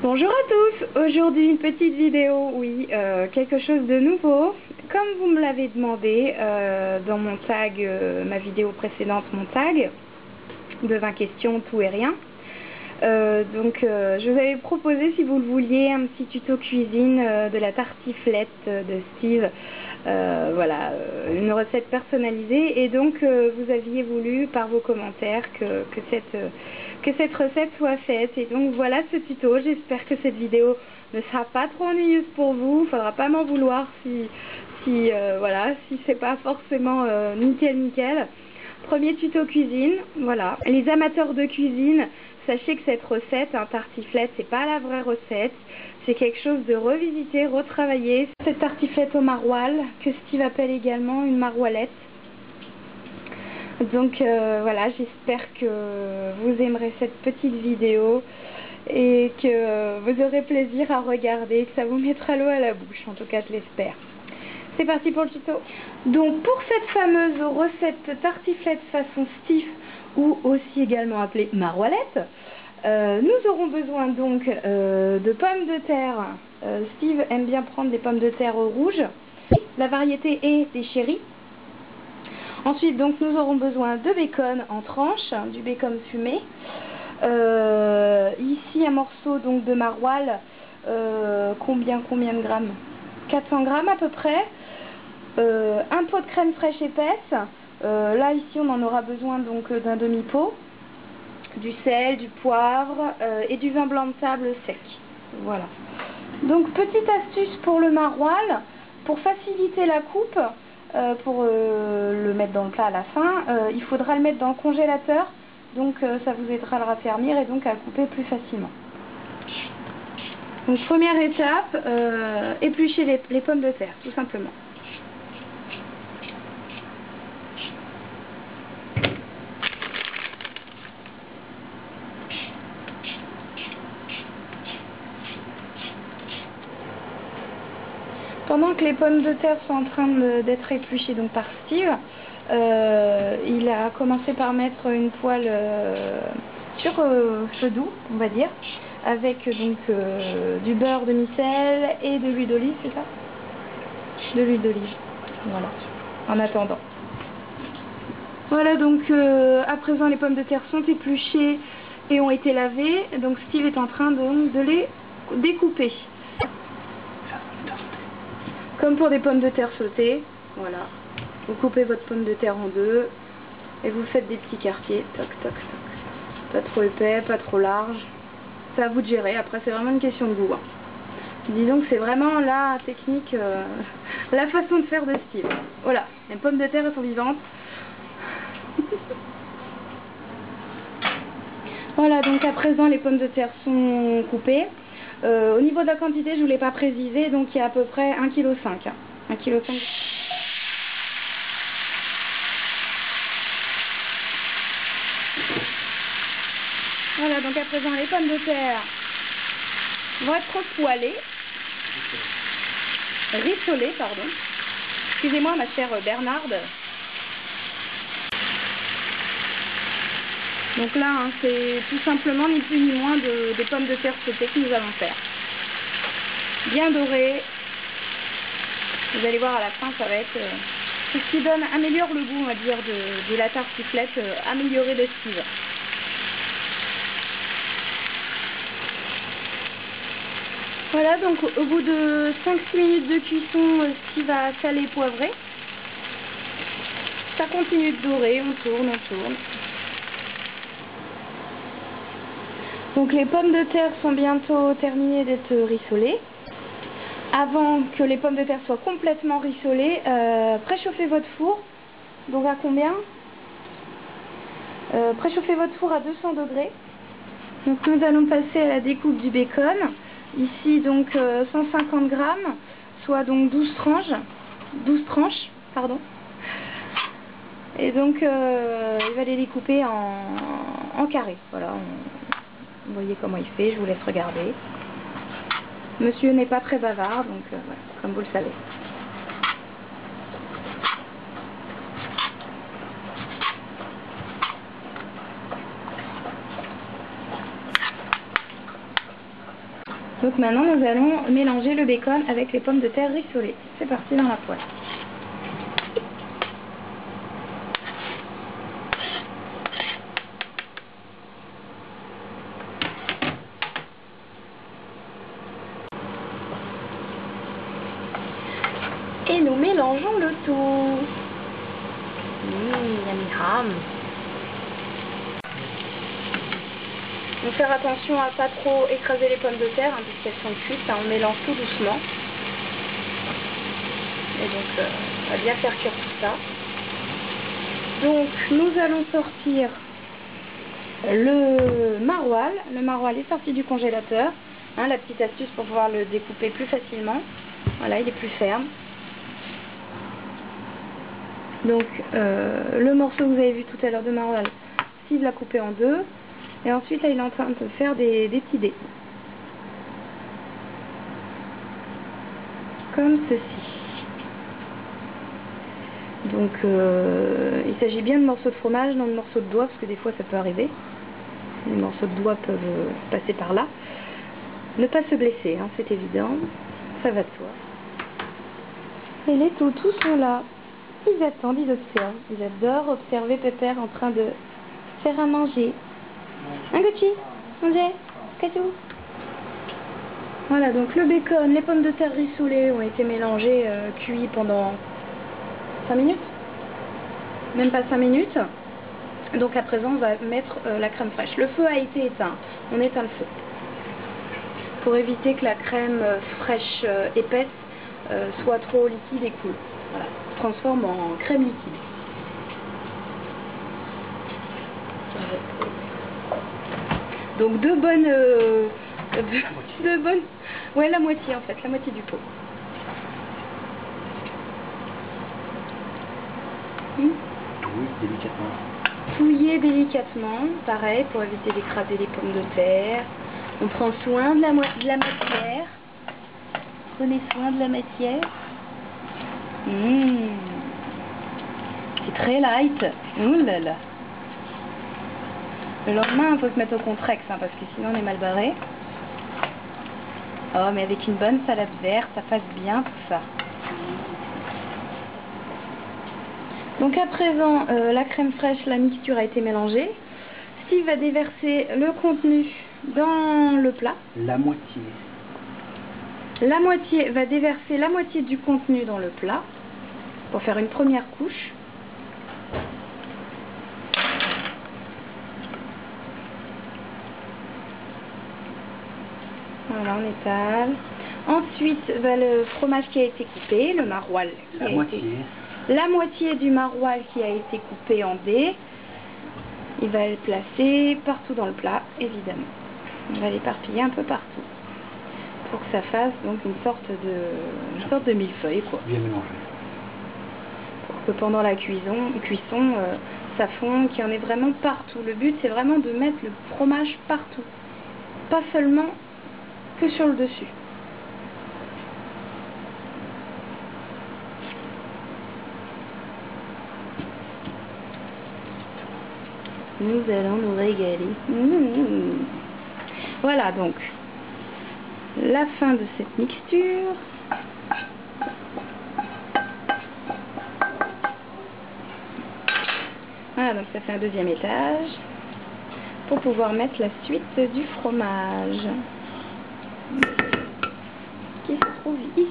Bonjour à tous, aujourd'hui une petite vidéo, oui, quelque chose de nouveau. Comme vous me l'avez demandé dans mon tag, ma vidéo précédente, mon tag de 20 questions, tout et rien. Je vous avais proposé, si vous le vouliez, un petit tuto cuisine de la tartiflette de Steve. Voilà, une recette personnalisée, et donc vous aviez voulu par vos commentaires que cette recette soit faite, et donc voilà ce tuto. J'espère que cette vidéo ne sera pas trop ennuyeuse pour vous. Il ne faudra pas m'en vouloir si c'est pas forcément nickel. Premier tuto cuisine, voilà. Les amateurs de cuisine, sachez que cette recette, un tartiflette, c'est pas la vraie recette. C'est quelque chose de revisité, retravaillé. Cette tartiflette au maroilles, que Steve appelle également une maroilette. Donc voilà, j'espère que vous aimerez cette petite vidéo et que vous aurez plaisir à regarder, que ça vous mettra l'eau à la bouche, en tout cas je l'espère. C'est parti pour le tuto. Donc pour cette fameuse recette tartiflette façon Steve, ou aussi également appelée maroilette, nous aurons besoin donc de pommes de terre. Steve aime bien prendre des pommes de terre rouges. La variété est des chéris. Ensuite, donc, nous aurons besoin de bacon en tranches, du bacon fumé. Ici, un morceau donc de maroilles. Combien de grammes? 400 grammes à peu près. Un pot de crème fraîche épaisse. Là, ici, on en aura besoin donc d'un demi-pot. Du sel, du poivre et du vin blanc de table sec. Voilà. Donc, petite astuce pour le maroilles, pour faciliter la coupe. Pour le mettre dans le plat à la fin, il faudra le mettre dans le congélateur, donc ça vous aidera à le raffermir et donc à le couper plus facilement. Donc première étape, éplucher les pommes de terre, tout simplement. Pendant que les pommes de terre sont en train d'être épluchées donc par Steve, il a commencé par mettre une poêle sur feu doux, on va dire, avec donc du beurre demi-sel et de l'huile d'olive, c'est ça? De l'huile d'olive, voilà, en attendant. Voilà, donc à présent les pommes de terre sont épluchées et ont été lavées, donc Steve est en train de les découper. Comme pour des pommes de terre sautées, voilà. Vous coupez votre pomme de terre en deux et vous faites des petits quartiers, toc toc toc. Pas trop épais, pas trop large. C'est à vous de gérer, après c'est vraiment une question de goût. Hein. Disons que c'est vraiment la technique, la façon de faire de Steve. Voilà, les pommes de terre elles sont vivantes. Voilà, donc à présent les pommes de terre sont coupées. Au niveau de la quantité, je ne vous l'ai pas précisé, donc il y a à peu près 1,5 kg. 1,5 kg. Voilà, donc à présent les pommes de terre vont être poêlées. Rissolées, pardon. Excusez-moi ma chère Bernarde. Donc là, hein, c'est tout simplement ni plus ni moins des pommes de terre sautées que nous allons faire. Bien dorées. Vous allez voir à la fin, ça va être ce qui améliore le goût, on va dire, de la tartiflette améliorée de Steve. Voilà, donc au bout de 5-6 minutes de cuisson, Steve va saler et poivrer. Ça continue de dorer, on tourne. Donc les pommes de terre sont bientôt terminées d'être rissolées. Avant que les pommes de terre soient complètement rissolées, préchauffez votre four. Donc à combien? Préchauffez votre four à 200 degrés. Donc nous allons passer à la découpe du bacon. Ici donc 150 grammes, soit donc 12 tranches, pardon. Et donc il va les découper en carrés. Voilà. Vous voyez comment il fait, je vous laisse regarder. Monsieur n'est pas très bavard, donc voilà, comme vous le savez. Donc maintenant nous allons mélanger le bacon avec les pommes de terre rissolées. C'est parti dans la poêle. Et nous mélangeons le tout. Yummy ham. Donc faire attention à pas trop écraser les pommes de terre, hein, puisqu'elles sont cuites, hein, on mélange tout doucement. Et donc on va bien faire cuire tout ça. Donc nous allons sortir le maroilles. Le maroilles est sorti du congélateur. Hein, la petite astuce pour pouvoir le découper plus facilement. Voilà, il est plus ferme. Donc le morceau que vous avez vu tout à l'heure de maroilles, Steve l'a coupé en deux. Et ensuite là il est en train de faire des petits dés. Comme ceci. Donc il s'agit bien de morceaux de fromage, non de morceaux de doigts, parce que des fois ça peut arriver. Les morceaux de doigts peuvent passer par là. Ne pas se blesser, hein, c'est évident. Ça va de soi. Et les toutous sont là. Ils attendent, ils observent. Ils adorent observer Pépère en train de faire à manger. Un Gucci, manger, cadeau. Voilà, donc le bacon, les pommes de terre rissolées ont été mélangées, cuits pendant 5 minutes. Même pas 5 minutes. Donc à présent, on va mettre la crème fraîche. Le feu a été éteint. On éteint le feu. Pour éviter que la crème fraîche épaisse soit trop liquide et coule. Voilà, transforme en crème liquide. Donc deux bonnes, ouais, la moitié en fait, la moitié du pot. Touiller délicatement. Touiller délicatement, pareil, pour éviter d'écraser les pommes de terre. On prend soin de la matière. Prenez soin de la matière. C'est très light. Ouh là là. Le lendemain, il faut se mettre au contrex, hein, parce que sinon on est mal barré. Oh, mais avec une bonne salade verte, ça passe bien tout ça. Donc à présent, la crème fraîche, la mixture a été mélangée. Steve va déverser le contenu dans le plat. La moitié. Va déverser la moitié du contenu dans le plat pour faire une première couche. Voilà, on étale. Ensuite, le fromage qui a été coupé, le maroilles. La moitié du maroilles qui a été coupé en dés. Il va le placer partout dans le plat, évidemment. On va l'éparpiller un peu partout. Pour que ça fasse donc une sorte de millefeuille, quoi. Bien mélangé. Pour que pendant la cuisson ça fond, qu'il y en ait vraiment partout. Le but, c'est vraiment de mettre le fromage partout. Pas seulement que sur le dessus. Nous allons nous régaler. Voilà donc la fin de cette mixture. Voilà, donc ça fait un deuxième étage pour pouvoir mettre la suite du fromage qui se trouve ici.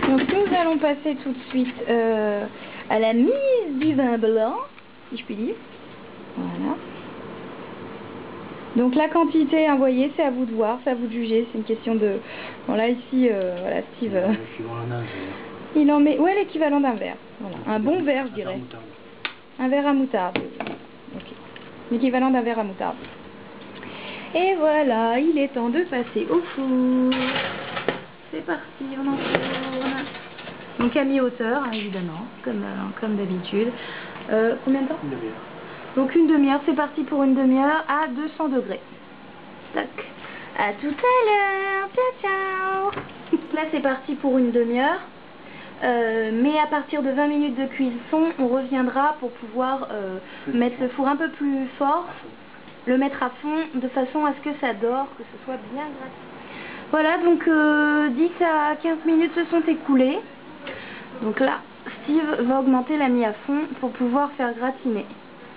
Donc nous allons passer tout de suite à la mise du vin blanc, si je puis dire. Voilà. Donc la quantité, hein, vous voyez, c'est à vous de voir, c'est à vous de juger, c'est une question de... Bon là ici, voilà, Steve... il en met... Ouais, l'équivalent d'un verre. Voilà. Un bon verre, je dirais. Un verre à moutarde. Okay. L'équivalent d'un verre à moutarde. Et voilà, il est temps de passer au four. C'est parti, on enfourne. Donc à mi-hauteur, hein, évidemment, comme d'habitude. Combien de temps? Une demi-heure. Donc une demi-heure, c'est parti pour une demi-heure à 200 degrés. Tac. À tout à l'heure. Ciao, ciao. Là, c'est parti pour une demi-heure. Mais à partir de 20 minutes de cuisson, on reviendra pour pouvoir mettre le four un peu plus fort, le mettre à fond, de façon à ce que ça dore, que ce soit bien gratiné. Voilà, donc 10 à 15 minutes se sont écoulées. Donc là, Steve va augmenter la mise à fond pour pouvoir faire gratiner.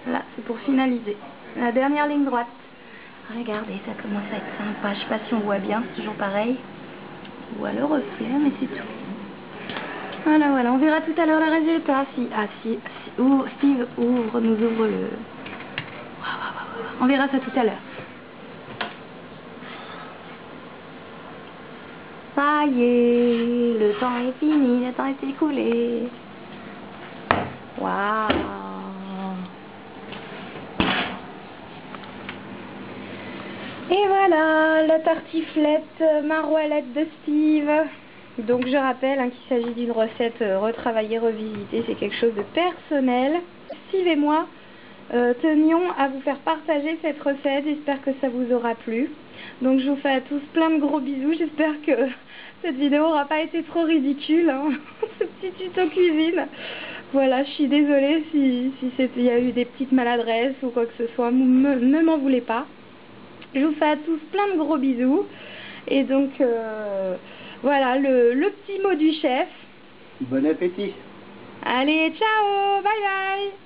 Là, c'est pour finaliser. La dernière ligne droite. Regardez, ça commence à être sympa. Je sais pas si on voit bien, c'est toujours pareil. On voit le reflet, mais c'est tout. Voilà, voilà, on verra tout à l'heure le résultat. Si, Steve nous ouvre le... On verra ça tout à l'heure. Ça y est, le temps est fini, le temps est écoulé. Waouh. Et voilà, la tartiflette maroilette de Steve. Donc je rappelle qu'il s'agit d'une recette retravaillée, revisitée, c'est quelque chose de personnel. Steve et moi tenions à vous faire partager cette recette, j'espère que ça vous aura plu. Donc je vous fais à tous plein de gros bisous, j'espère que cette vidéo n'aura pas été trop ridicule, hein, ce petit tuto cuisine. Voilà, je suis désolée si y a eu des petites maladresses ou quoi que ce soit, ne m'en voulez pas. Je vous fais à tous plein de gros bisous. Et donc, voilà, le petit mot du chef. Bon appétit. Allez, ciao, bye bye.